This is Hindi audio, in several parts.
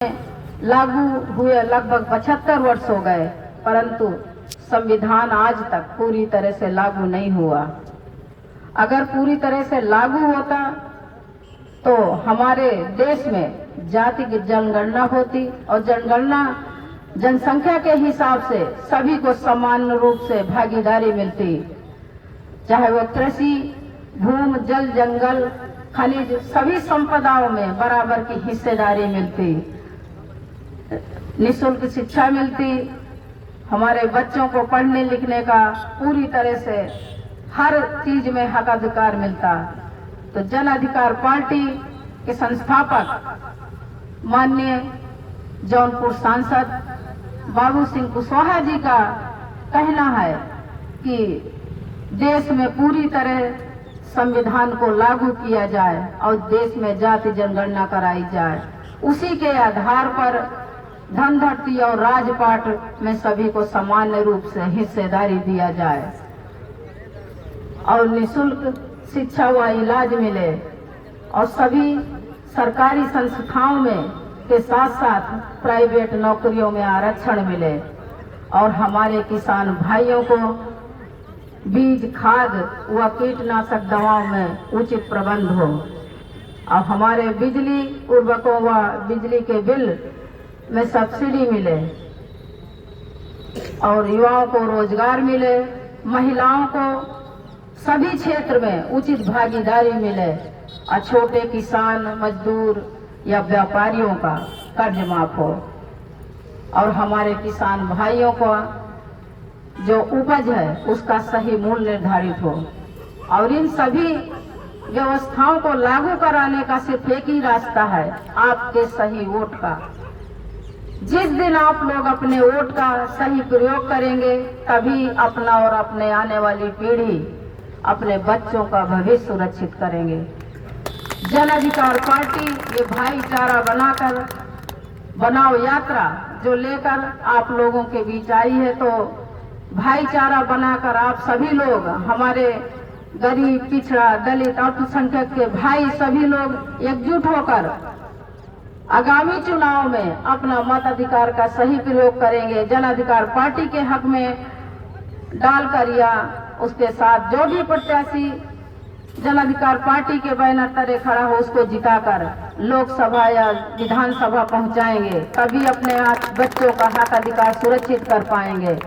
लागू हुए लगभग 75 वर्ष हो गए, परंतु संविधान आज तक पूरी तरह से लागू नहीं हुआ। अगर पूरी तरह से लागू होता तो हमारे देश में जाति की जनगणना होती और जनगणना जनसंख्या के हिसाब से सभी को समान रूप से भागीदारी मिलती, चाहे वो कृषि, भूमि, जल, जंगल, खनिज, सभी संपदाओं में बराबर की हिस्सेदारी मिलती, निःशुल्क शिक्षा मिलती, हमारे बच्चों को पढ़ने लिखने का पूरी तरह से हर चीज में हक अधिकार मिलता। तो जन अधिकार पार्टी के संस्थापक माननीय जौनपुर सांसद बाबू सिंह कुशवाहा जी का कहना है कि देश में पूरी तरह संविधान को लागू किया जाए और देश में जाति जनगणना कराई जाए। उसी के आधार पर धनधरती और राजपाट में सभी को सामान्य रूप से हिस्सेदारी दिया जाए और निःशुल्क शिक्षा व इलाज मिले और सभी सरकारी संस्थाओं में के साथ साथ प्राइवेट नौकरियों में आरक्षण मिले और हमारे किसान भाइयों को बीज, खाद व कीटनाशक दवाओं में उचित प्रबंध हो और हमारे बिजली उर्वरकों व बिजली के बिल में सब्सिडी मिले और युवाओं को रोजगार मिले, महिलाओं को सभी क्षेत्र में उचित भागीदारी मिले और छोटे किसान, मजदूर या व्यापारियों का कर्ज माफ हो और हमारे किसान भाइयों को जो उपज है उसका सही मूल्य निर्धारित हो। और इन सभी व्यवस्थाओं को लागू कराने का सिर्फ एक ही रास्ता है, आपके सही वोट का। जिस दिन आप लोग अपने वोट का सही प्रयोग करेंगे तभी अपना और अपने आने वाली पीढ़ी, अपने बच्चों का भविष्य सुरक्षित करेंगे। जन अधिकार पार्टी ये भाईचारा बनाओ यात्रा जो लेकर आप लोगों के बीच आई है, तो भाईचारा बनाकर आप सभी लोग, हमारे गरीब, पिछड़ा, दलित, अल्पसंख्यक के भाई सभी लोग एकजुट होकर आगामी चुनाव में अपना मत अधिकार का सही प्रयोग करेंगे। जन अधिकार पार्टी के हक में डालकर या उसके साथ जो भी प्रत्याशी जन अधिकार पार्टी के बैनर तले खड़ा हो उसको जिताकर लोकसभा या विधानसभा पहुंचाएंगे, तभी अपने बच्चों का हक अधिकार सुरक्षित कर पाएंगे।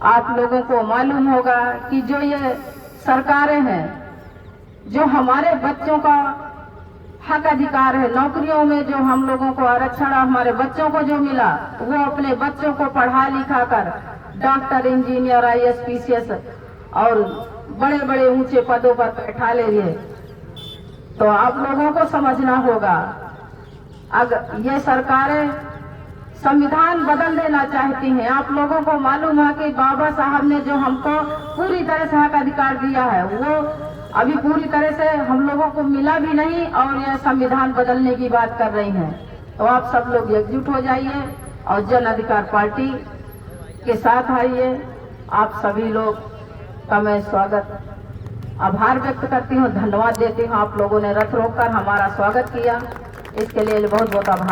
आप लोगों को मालूम होगा कि जो ये सरकारें हैं, जो हमारे बच्चों का हक अधिकार है, नौकरियों में जो हम लोगों को आरक्षण हमारे बच्चों को जो मिला, वो अपने बच्चों को पढ़ा लिखा कर डॉक्टर, इंजीनियर, IAS, PCS और बड़े बड़े ऊंचे पदों पर बैठा ले रहे। तो आप लोगों को समझना होगा, अगर ये सरकारें संविधान बदल देना चाहती हैं। आप लोगों को मालूम है कि बाबा साहब ने जो हमको पूरी तरह से हक अधिकार दिया है वो अभी पूरी तरह से हम लोगों को मिला भी नहीं और यह संविधान बदलने की बात कर रही हैं। तो आप सब लोग एकजुट हो जाइए और जन अधिकार पार्टी के साथ आइए। आप सभी लोग का मैं स्वागत, आभार व्यक्त करती हूँ, धन्यवाद देती हूँ। आप लोगों ने रथ रोककर हमारा स्वागत किया, इसके लिए बहुत बहुत आभार।